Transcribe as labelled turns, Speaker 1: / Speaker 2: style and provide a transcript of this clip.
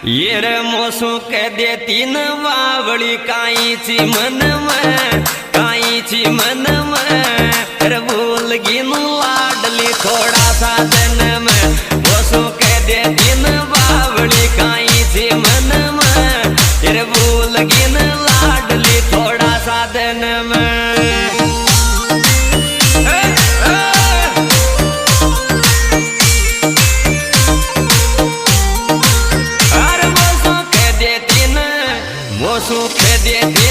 Speaker 1: ये रे मोसू कह देती न वावड़ी काईची मन में काईची मन में रे भूल गिन लाडली थोड़ा सा दिन में मोसू कह देती न वावड़ी काईची मन में रे भूल गिन लाडली थोड़ा सा दिन में मोसू कह देती